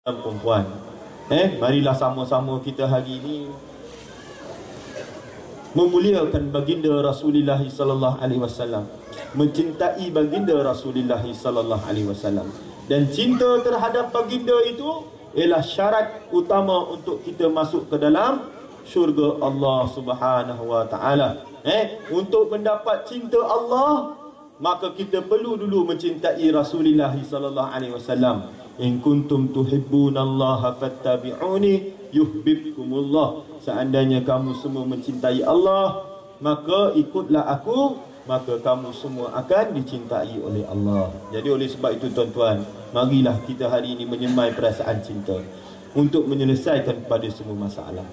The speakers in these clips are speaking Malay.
perempuan. Marilah sama-sama kita hari ini memuliakan baginda Rasulullah sallallahu alaihi wasallam, mencintai baginda Rasulullah sallallahu alaihi wasallam. Dan cinta terhadap baginda itu ialah syarat utama untuk kita masuk ke dalam syurga Allah Subhanahu wa taala. Untuk mendapat cinta Allah, maka kita perlu dulu mencintai Rasulullah sallallahu alaihi wasallam. In kuntum tuhibbunallaha fattabi'uni yuhibbukumullah. Seandainya kamu semua mencintai Allah, maka ikutlah aku, maka kamu semua akan dicintai oleh Allah. Jadi oleh sebab itu tuan-tuan, marilah kita hari ini menyemai perasaan cinta untuk menyelesaikan pada semua masalah.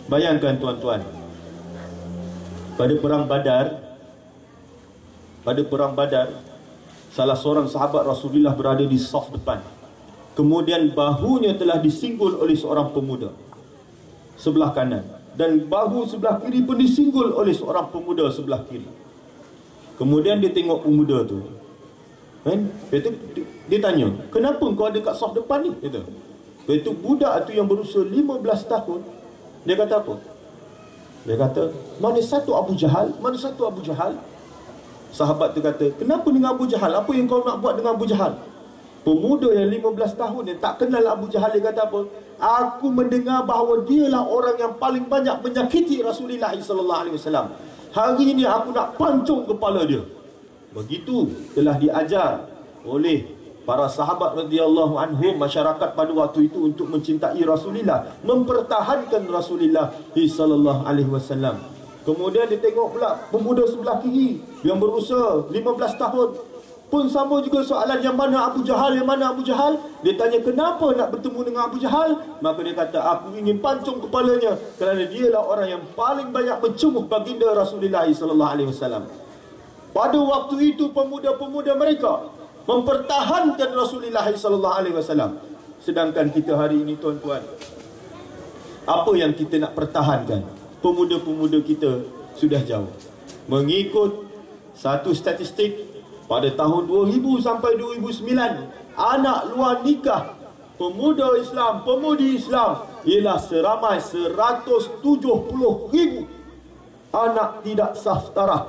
Bayangkan tuan-tuan, pada perang Badar, salah seorang sahabat Rasulullah berada di saf depan. Kemudian bahunya telah disinggul oleh seorang pemuda sebelah kanan, dan bahu sebelah kiri pun disinggul oleh seorang pemuda sebelah kiri. Kemudian dia tengok pemuda tu, dia tanya, kenapa kau ada kat saf depan ni? Itu budak tu yang berusia 15 tahun. Dia kata apa? Dia kata, mana satu Abu Jahal? Mana satu Abu Jahal? Sahabat tu kata, kenapa dengan Abu Jahal? Apa yang kau nak buat dengan Abu Jahal? Pemuda yang 15 tahun yang tak kenal Abu Jahal, dia kata apa? Aku mendengar bahawa dialah orang yang paling banyak menyakiti Rasulullah SAW. Hari ini aku nak pancung kepala dia. Begitu telah diajar oleh para sahabat radhiyallahu anhum, masyarakat pada waktu itu, untuk mencintai Rasulullah, mempertahankan Rasulullah SAW. Kemudian dia tengok pula pemuda sebelah kiri yang berusia 15 tahun. Pun sama juga soalan, yang mana Abu Jahal, yang mana Abu Jahal? Dia tanya, kenapa nak bertemu dengan Abu Jahal? Maka dia kata, aku ingin pancung kepalanya, kerana dialah orang yang paling banyak mencumuh baginda Rasulullah SAW. Pada waktu itu pemuda-pemuda mereka mempertahankan Rasulullah SAW. Sedangkan kita hari ini tuan-tuan, apa yang kita nak pertahankan? Pemuda-pemuda kita sudah jauh. Mengikut satu statistik, pada tahun 2000 sampai 2009, anak luar nikah pemuda Islam, pemudi Islam ialah seramai 170,000 anak tidak sah taraf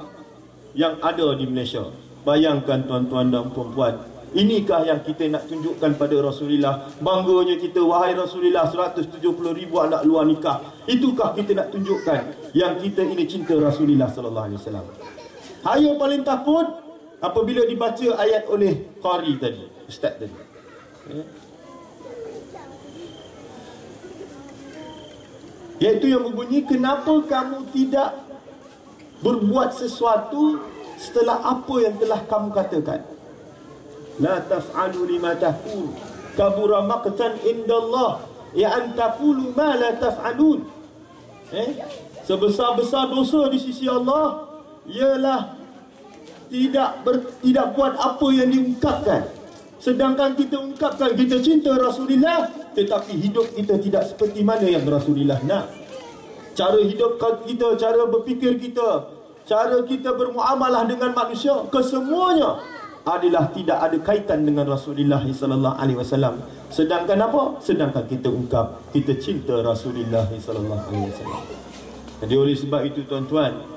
yang ada di Malaysia. Bayangkan tuan-tuan dan puan-puan, inikah yang kita nak tunjukkan pada Rasulullah? Bangganya kita, wahai Rasulullah, 170,000 anak luar nikah. Itukah kita nak tunjukkan yang kita ini cinta Rasulullah sallallahu alaihi wasallam? Saya paling takut apabila dibaca ayat oleh qari tadi, ustaz tadi, iaitu yang berbunyi, kenapa kamu tidak berbuat sesuatu setelah apa yang telah kamu katakan? La taf'alu lima taqul kabura maqtan indallah ya an taqulu ma la taf'alun. Sebesar-besar dosa di sisi Allah ialah tidak buat apa yang diungkapkan. Sedangkan kita ungkapkan kita cinta Rasulullah, tetapi hidup kita tidak seperti mana yang Rasulullah nak. Cara hidup kita, cara berfikir kita, cara kita bermuamalah dengan manusia, kesemuanya adalah tidak ada kaitan dengan Rasulullah sallallahu alaihi wasallam. Sedangkan apa? Sedangkan kita ungkap kita cinta Rasulullah sallallahu alaihi wasallam. Jadi oleh sebab itu tuan-tuan,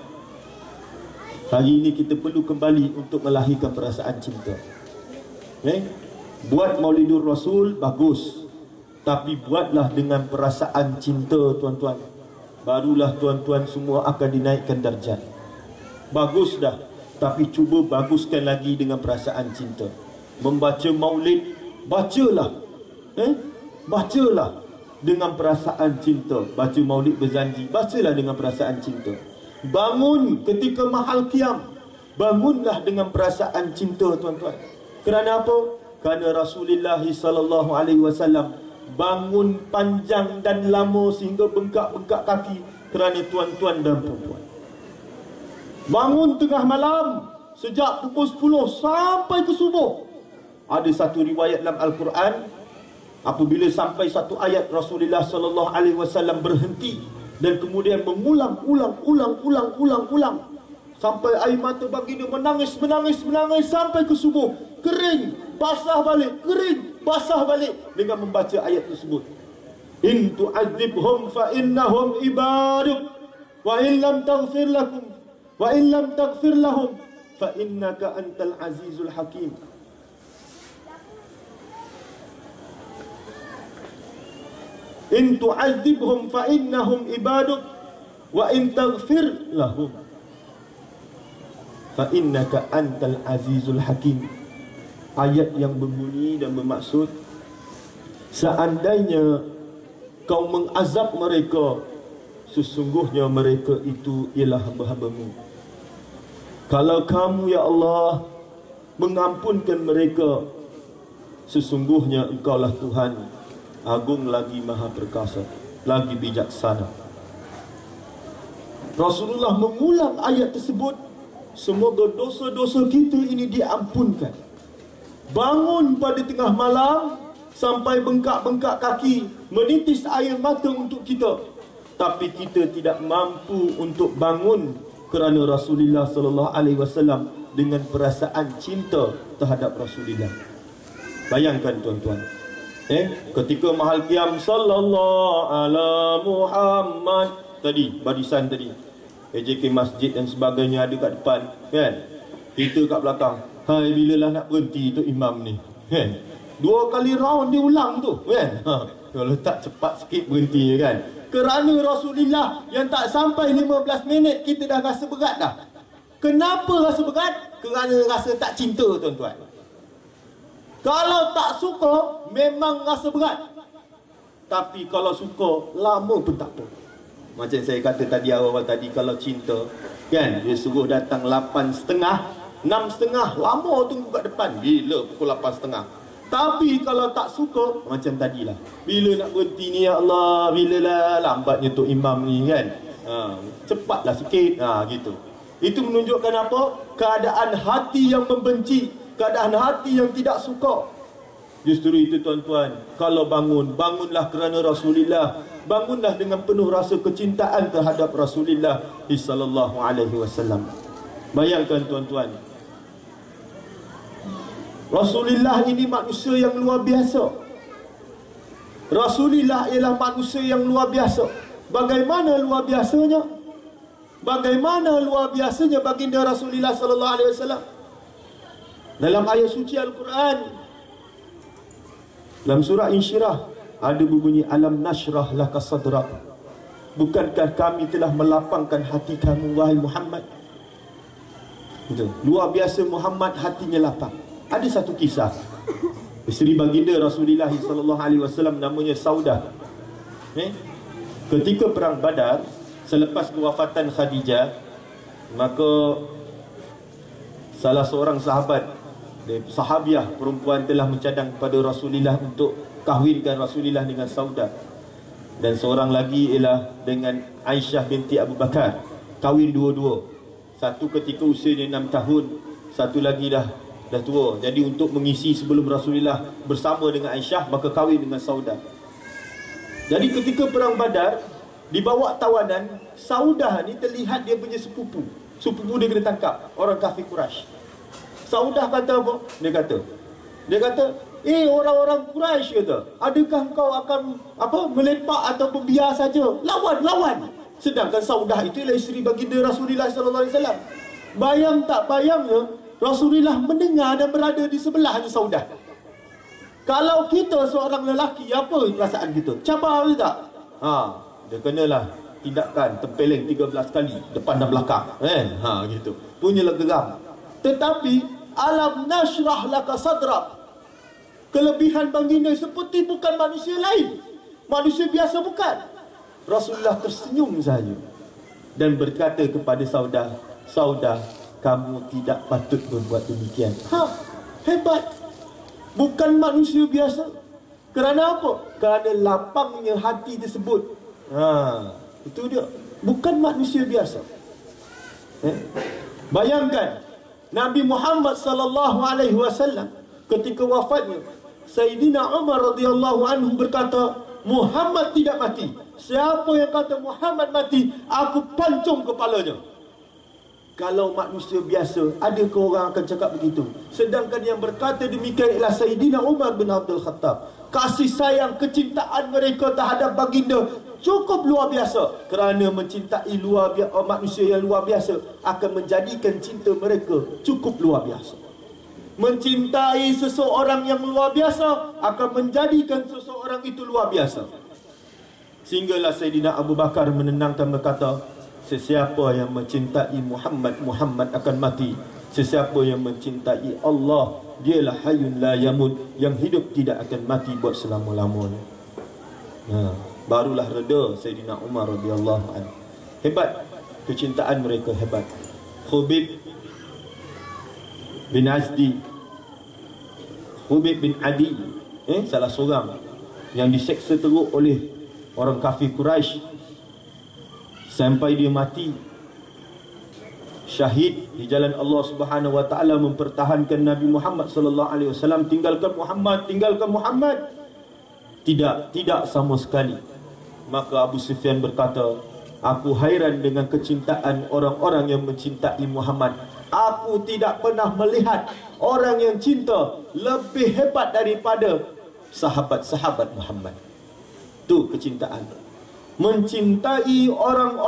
hari ini kita perlu kembali untuk melahirkan perasaan cinta. Buat Maulidur Rasul bagus, tapi buatlah dengan perasaan cinta tuan-tuan. Barulah tuan-tuan semua akan dinaikkan darjat. Bagus dah, tapi cuba baguskan lagi dengan perasaan cinta. Membaca maulid, bacalah bacalah dengan perasaan cinta. Baca maulid berzanji, bacalah dengan perasaan cinta. Bangun ketika mahal qiyam, bangunlah dengan perasaan cinta tuan-tuan. Kerana apa? Kerana Rasulullah sallallahu alaihi wasallam bangun panjang dan lama sehingga bengkak-bengkak kaki kerana tuan-tuan dan puan-puan. Bangun tengah malam sejak pukul 10 sampai ke subuh. Ada satu riwayat dalam Al-Quran, apabila sampai satu ayat Rasulullah sallallahu alaihi wasallam berhenti dan kemudian mengulang-ulang sampai air mata baginda menangis sampai ke subuh. Kering, basah balik, kering, basah balik dengan membaca ayat tersebut. In tu'adzibhum fa innahum ibaduk wa in lam taghfir lahum fa innaka antal azizul hakim. In tu'adzibhum fa innahum ibaduk wa in taghfir lahum fa innaka antal azizul hakim. Ayat yang berbunyi dan bermaksud, seandainya kau mengazab mereka, sesungguhnya mereka itu ialah hamba-hambamu. Kalau kamu ya Allah mengampunkan mereka, sesungguhnya engkaulah Tuhan, agung lagi maha perkasa, lagi bijaksana. Rasulullah mengulang ayat tersebut, semoga dosa-dosa kita ini diampunkan. Bangun pada tengah malam sampai bengkak-bengkak kaki, menitis air mata untuk kita, tapi kita tidak mampu untuk bangun kerana Rasulullah sallallahu alaihi wasallam dengan perasaan cinta terhadap Rasulullah. Bayangkan tuan-tuan, ketika mahal qiyam sallallahu ala Muhammad tadi, barisan tadi, AJK masjid dan sebagainya ada kat depan, kan? Kita kat belakang, hai bilalah nak berhenti tu imam ni, kan? 2 kali round dia ulang tu, kan? Kalau tak cepat sikit berhenti, kan? Kerana Rasulullah yang tak sampai 15 minit kita dah rasa berat dah. Kenapa rasa berat? Kerana rasa tak cinta, tuan-tuan. Kalau tak suka memang rasa berat, tapi kalau suka lama pun tak apa. Macam saya kata tadi awal tadi, kalau cinta, kan, dia suruh datang 8.30, 6.30, lama tunggu kat depan, gila pukul 8.30. Tapi kalau tak suka, macam tadilah, bila nak berhenti ni ya Allah, bila lah lambatnya tu imam ni, kan, cepatlah sikit, gitu. Itu menunjukkan apa? Keadaan hati yang membenci, keadaan hati yang tidak suka. Justru itu tuan-tuan, kalau bangun, bangunlah kerana Rasulullah, bangunlah dengan penuh rasa kecintaan terhadap Rasulullah sallallahu alaihi wasallam. Bayangkan tuan-tuan, Rasulullah ini manusia yang luar biasa. Rasulullah ialah manusia yang luar biasa. Bagaimana luar biasanya? Bagaimana luar biasanya baginda Rasulullah sallallahu alaihi wasallam? Dalam ayat suci Al-Quran, dalam surah Insyirah ada berbunyi, alam nashrah laka sadrak, bukankah kami telah melapangkan hati kamu wahai Muhammad? Itu luar biasa, Muhammad hatinya lapang. Ada satu kisah, isteri baginda Rasulullah sallallahu alaihi wasallam namanya Saudah. Ketika perang Badar, selepas kewafatan Khadijah, maka salah seorang sahabiah perempuan telah mencadang kepada Rasulullah untuk kahwinkan Rasulullah dengan Saudah. Dan seorang lagi ialah dengan Aisyah binti Abu Bakar, kahwin dua-dua. Satu ketika usianya 6 tahun, satu lagi dah tua. Jadi untuk mengisi sebelum Rasulullah bersama dengan Aisyah, maka kahwin dengan Saudah. Jadi ketika perang Badar, dibawa tawanan, Saudah ni terlihat dia punya sepupu dia kena tangkap, orang kafir Quraisy. Saudah kata apa? Dia kata, orang-orang Quraisy kata, adakah kau akan melepak atau biar saja? Lawan. Sedangkan Saudah itu ialah isteri baginda Rasulullah sallallahu alaihi wasallam. Bayang tak bayangnya, Rasulullah mendengar dan berada di sebelahnya Saudah. Kalau kita seorang lelaki, apa perasaan kita? Cabar ke tak? Dia kenalah tindakan tempeleng 13 kali depan dan belakang, kan? Gitu. Punyalah geram. Tetapi alam nashrah laka sadrak, kelebihan baginda seperti bukan manusia lain, manusia biasa bukan. Rasulullah tersenyum saja dan berkata kepada Saudah, kamu tidak patut berbuat demikian. Hebat. Bukan manusia biasa. Kerana apa? Kerana lapangnya hati tersebut. Itu dia. Bukan manusia biasa. Bayangkan Nabi Muhammad sallallahu alaihi wasallam ketika wafatnya, Sayyidina Umar radhiyallahu anhu berkata, Muhammad tidak mati. Siapa yang kata Muhammad mati, aku pancung kepalanya. Kalau manusia biasa, adakah orang akan cakap begitu? Sedangkan yang berkata demikian ialah Sayyidina Umar bin Abdul Khattab. Kasih sayang, kecintaan mereka terhadap baginda cukup luar biasa. Kerana mencintai manusia yang luar biasa akan menjadikan cinta mereka cukup luar biasa. Mencintai seseorang yang luar biasa akan menjadikan seseorang itu luar biasa. Sehinggalah Sayyidina Abu Bakar menenangkan berkata, sesiapa yang mencintai Muhammad, Muhammad akan mati. Sesiapa yang mencintai Allah, dialah hayyun la yamut, yang hidup tidak akan mati buat selama-lamanya. Barulah reda Sayyidina Umar radhiyallahu anhu. Hebat kecintaan mereka, hebat. Khubib bin Azdi, Khubib bin Adi, salah seorang yang diseksa teruk oleh orang kafir Quraisy sampai dia mati syahid di jalan Allah Subhanahu wa taala, mempertahankan Nabi Muhammad sallallahu alaihi wasallam. Tinggalkan Muhammad. Tidak sama sekali. Maka Abu Sufyan berkata, aku hairan dengan kecintaan orang-orang yang mencintai Muhammad. Aku tidak pernah melihat orang yang cinta lebih hebat daripada sahabat-sahabat Muhammad. Itu kecintaan. Mencintai orang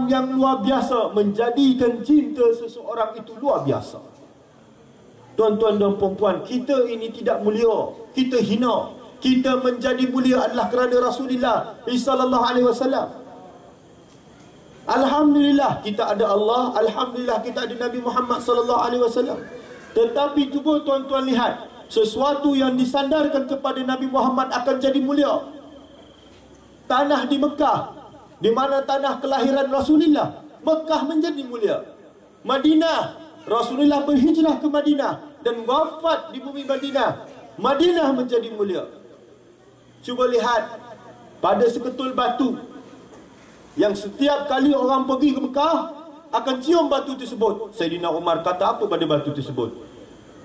yang luar biasa, menjadikan cinta seseorang itu luar biasa. Tuan-tuan dan puan-puan, kita ini tidak mulia, kita hina. Kita menjadi mulia adalah kerana Rasulullah sallallahu alaihi wasallam. Alhamdulillah kita ada Allah, alhamdulillah kita ada Nabi Muhammad sallallahu alaihi wasallam. Tetapi cuba tuan-tuan lihat, sesuatu yang disandarkan kepada Nabi Muhammad akan jadi mulia. Tanah di Mekah, di mana tanah kelahiran Rasulullah, Mekah menjadi mulia. Madinah, Rasulullah berhijrah ke Madinah dan wafat di bumi Madinah, Madinah menjadi mulia. Cuba lihat pada seketul batu yang setiap kali orang pergi ke Mekah akan cium batu tersebut. Sayyidina Umar kata apa pada batu tersebut?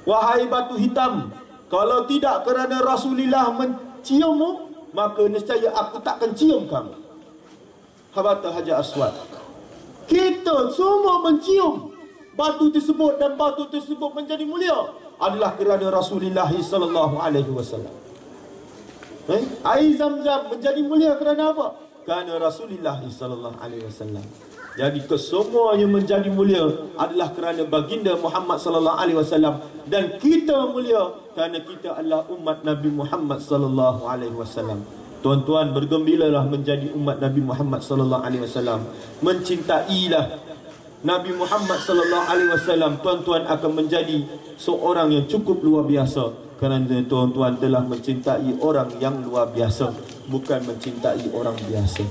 Wahai batu hitam, kalau tidak kerana Rasulullah menciummu, maka nescaya aku takkan cium kamu. Kata Hajar Aswad, kita semua mencium batu tersebut dan batu tersebut menjadi mulia adalah kerana Rasulullah sallallahu alaihi wasallam. Air Zam-Zam menjadi mulia kerana apa? Kerana Rasulullah sallallahu alaihi wasallam. Jadi kesemua yang menjadi mulia adalah kerana baginda Muhammad sallallahu alaihi wasallam, dan kita mulia kerana kita adalah umat Nabi Muhammad sallallahu alaihi wasallam. Tuan-tuan, bergembiralah menjadi umat Nabi Muhammad sallallahu alaihi wasallam. Mencintailah Nabi Muhammad sallallahu alaihi wasallam, tuan-tuan akan menjadi seorang yang cukup luar biasa. Kerana tuan-tuan telah mencintai orang yang luar biasa, bukan mencintai orang biasa.